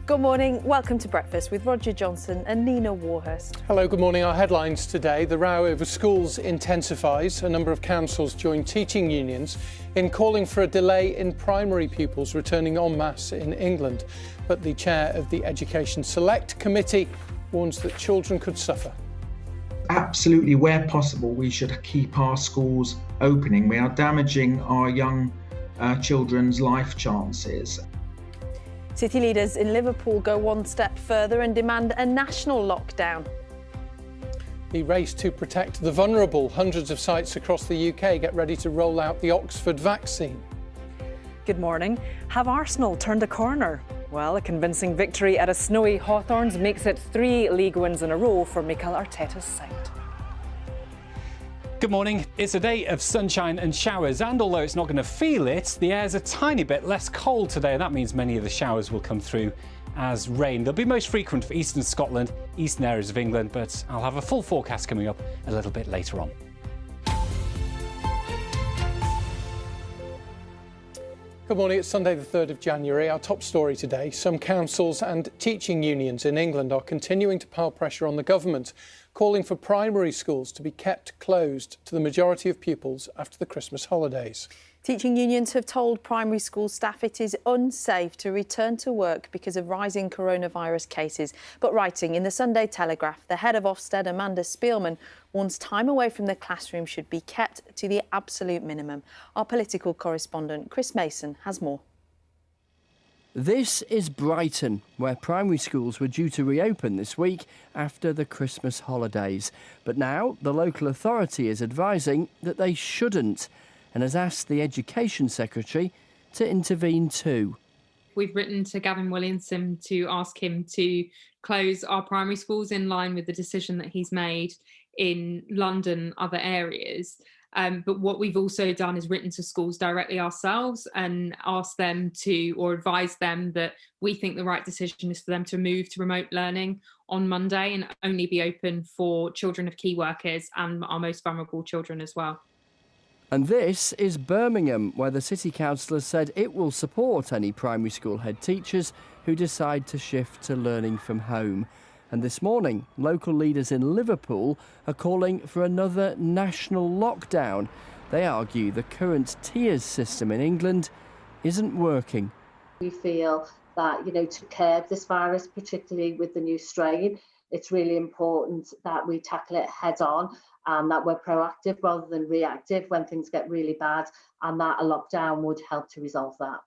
Good morning. Welcome to Breakfast with Roger Johnson and Nina Warhurst. Hello, good morning. Our headlines today. The row over schools intensifies. A number of councils join teaching unions in calling for a delay in primary pupils returning en masse in England. But the chair of the Education Select Committee warns that children could suffer. Absolutely, where possible, we should keep our schools opening. We are damaging our young children's life chances. City leaders in Liverpool go one step further and demand a national lockdown. The race to protect the vulnerable. Hundreds of sites across the UK get ready to roll out the Oxford vaccine. Good morning. Have Arsenal turned a corner? Well, a convincing victory at a snowy Hawthorns makes it 3 league wins in a row for Mikel Arteta's side. Good morning. It's a day of sunshine and showers, and although it's not going to feel it, the air's a tiny bit less cold today. That means many of the showers will come through as rain. They'll be most frequent for eastern Scotland, eastern areas of England, but I'll have a full forecast coming up a little bit later on. Good morning, it's Sunday the 3rd of January. Our top story today, some councils and teaching unions in England are continuing to pile pressure on the government, calling for primary schools to be kept closed to the majority of pupils after the Christmas holidays. Teaching unions have told primary school staff it is unsafe to return to work because of rising coronavirus cases. But writing in the Sunday Telegraph, the head of Ofsted, Amanda Spielman, warns time away from the classroom should be kept to the absolute minimum. Our political correspondent, Chris Mason, has more. This is Brighton, where primary schools were due to reopen this week after the Christmas holidays. But now the local authority is advising that they shouldn't, and has asked the Education Secretary to intervene too. We've written to Gavin Williamson to ask him to close our primary schools in line with the decision that he's made in London and other areas. But what we've also done is written to schools directly ourselves and asked them to, or advised them that we think the right decision is for them to move to remote learning on Monday and only be open for children of key workers and our most vulnerable children as well. And this is Birmingham, where the City Council has said it will support any primary school head teachers who decide to shift to learning from home. And this morning, local leaders in Liverpool are calling for another national lockdown. They argue the current tiers system in England isn't working. We feel that, to curb this virus, particularly with the new strain, it's really important that we tackle it head on and that we're proactive rather than reactive when things get really bad, and that a lockdown would help to resolve that.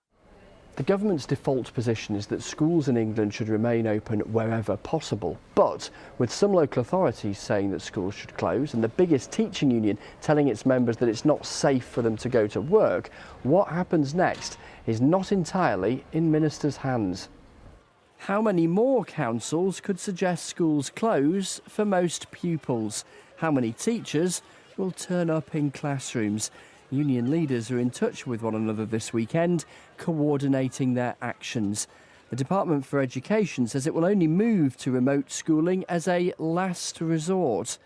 The government's default position is that schools in England should remain open wherever possible. But with some local authorities saying that schools should close and the biggest teaching union telling its members that it's not safe for them to go to work, what happens next is not entirely in ministers' hands. How many more councils could suggest schools close for most pupils? How many teachers will turn up in classrooms? Union leaders are in touch with one another this weekend, coordinating their actions. The Department for Education says it will only move to remote schooling as a last resort.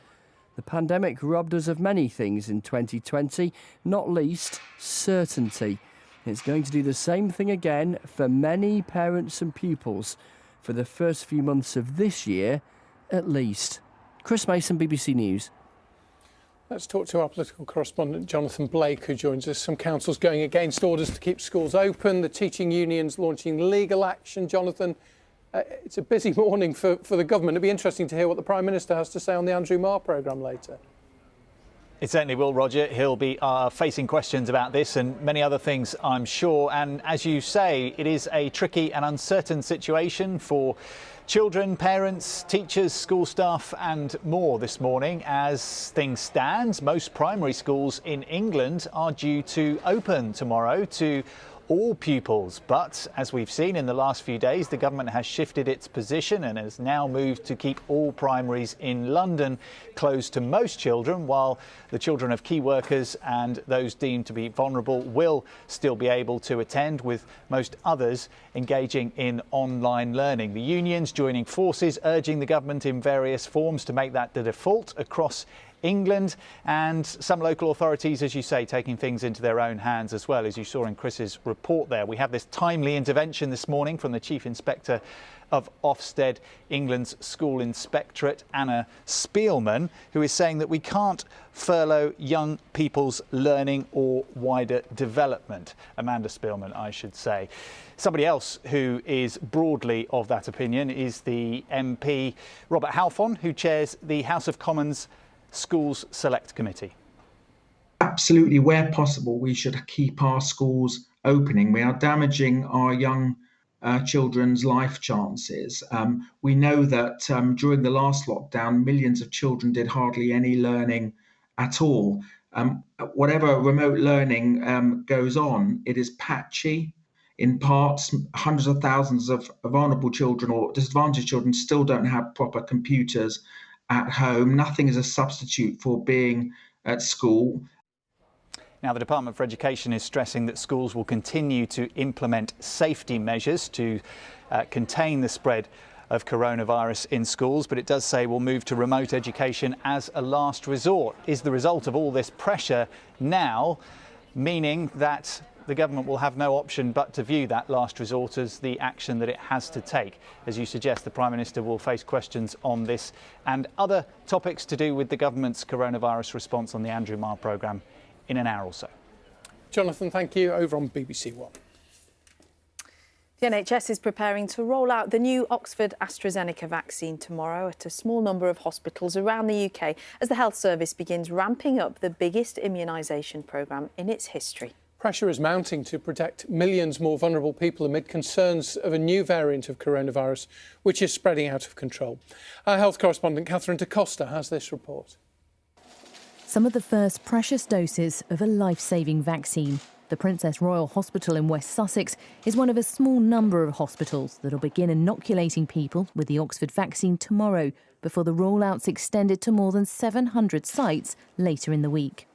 The pandemic robbed us of many things in 2020, not least certainty. It's going to do the same thing again for many parents and pupils for the first few months of this year, at least. Chris Mason, BBC News. Let's talk to our political correspondent, Jonathan Blake, who joins us. Some councils going against orders to keep schools open, the teaching unions launching legal action. Jonathan, it's a busy morning for the government. It'll be interesting to hear what the Prime Minister has to say on the Andrew Marr programme later. It certainly will, Roger. He'll be facing questions about this and many other things, I'm sure. And as you say, it is a tricky and uncertain situation for children, parents, teachers, school staff and more this morning. As things stand, most primary schools in England are due to open tomorrow to all pupils. But as we've seen in the last few days, the government has shifted its position and has now moved to keep all primaries in London closed to most children, while the children of key workers and those deemed to be vulnerable will still be able to attend, with most others engaging in online learning. The unions joining forces, urging the government in various forms to make that the default across England, and some local authorities, as you say, taking things into their own hands as well, as you saw in Chris's report there. We have this timely intervention this morning from the Chief Inspector of Ofsted, England's School Inspectorate, Anna Spielman, who is saying that we can't furlough young people's learning or wider development. Amanda Spielman, I should say. Somebody else who is broadly of that opinion is the MP Robert Halfon, who chairs the House of Commons Schools Select Committee. Absolutely, where possible, we should keep our schools opening. We are damaging our young children's life chances. We know that during the last lockdown, millions of children did hardly any learning at all. Whatever remote learning goes on, it is patchy. In parts, hundreds of thousands of vulnerable children or disadvantaged children still don't have proper computers at home. Nothing is a substitute for being at school. Now, the Department for Education is stressing that schools will continue to implement safety measures to contain the spread of coronavirus in schools, but it does say we'll move to remote education as a last resort. Is the result of all this pressure now meaning that the government will have no option but to view that last resort as the action that it has to take? As you suggest, the Prime Minister will face questions on this and other topics to do with the government's coronavirus response on the Andrew Marr programme in an hour or so. Jonathan, thank you. Over on BBC One. The NHS is preparing to roll out the new Oxford AstraZeneca vaccine tomorrow at a small number of hospitals around the UK as the health service begins ramping up the biggest immunisation programme in its history. Pressure is mounting to protect millions more vulnerable people amid concerns of a new variant of coronavirus, which is spreading out of control. Our health correspondent Catherine da Costa has this report. Some of the first precious doses of a life-saving vaccine. The Princess Royal Hospital in West Sussex is one of a small number of hospitals that will begin inoculating people with the Oxford vaccine tomorrow, before the rollout's extended to more than 700 sites later in the week.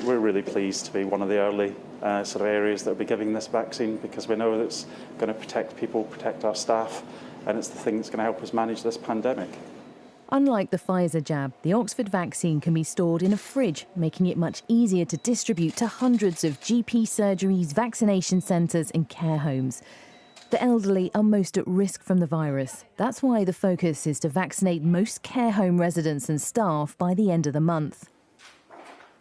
We're really pleased to be one of the early sort of areas that will be giving this vaccine, because we know that it's going to protect people, protect our staff, and it's the thing that's going to help us manage this pandemic. Unlike the Pfizer jab, the Oxford vaccine can be stored in a fridge, making it much easier to distribute to hundreds of GP surgeries, vaccination centres and care homes. The elderly are most at risk from the virus. That's why the focus is to vaccinate most care home residents and staff by the end of the month.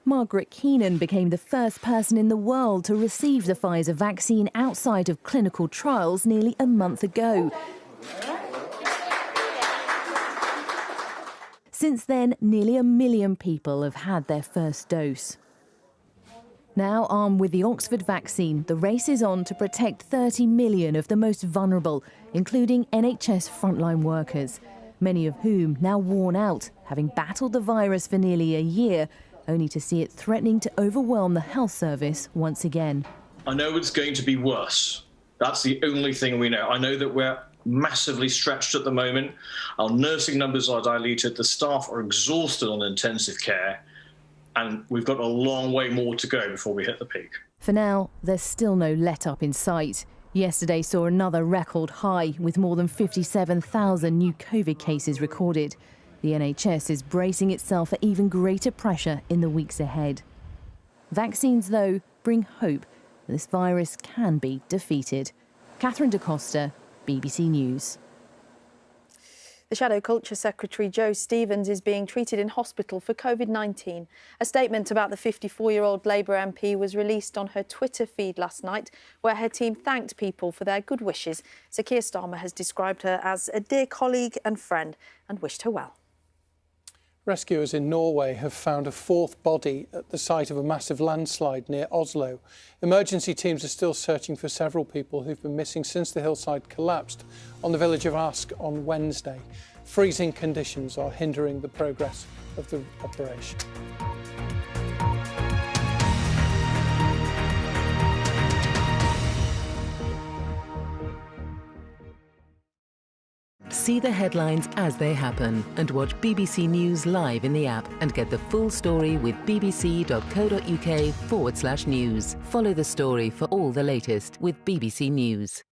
Margaret Keenan became the first person in the world to receive the Pfizer vaccine outside of clinical trials nearly a month ago. Since then, nearly 1 million people have had their first dose. Now armed with the Oxford vaccine, the race is on to protect 30 million of the most vulnerable, including NHS frontline workers, many of whom now worn out, having battled the virus for nearly a year, only to see it threatening to overwhelm the health service once again. I know it's going to be worse. That's the only thing we know. I know that we're massively stretched at the moment. Our nursing numbers are diluted. The staff are exhausted on intensive care. And we've got a long way more to go before we hit the peak. For now, there's still no let-up in sight. Yesterday saw another record high, with more than 57,000 new COVID cases recorded. The NHS is bracing itself for even greater pressure in the weeks ahead. Vaccines, though, bring hope that this virus can be defeated. Catherine da Costa, BBC News. The Shadow Culture Secretary Jo Stevens is being treated in hospital for Covid-19. A statement about the 54-year-old Labour MP was released on her Twitter feed last night, where her team thanked people for their good wishes. Sir Keir Starmer has described her as a dear colleague and friend and wished her well. Rescuers in Norway have found a fourth body at the site of a massive landslide near Oslo. Emergency teams are still searching for several people who've been missing since the hillside collapsed on the village of Ask on Wednesday. Freezing conditions are hindering the progress of the operation. See the headlines as they happen and watch BBC News live in the app and get the full story with bbc.co.uk/news. Follow the story for all the latest with BBC News.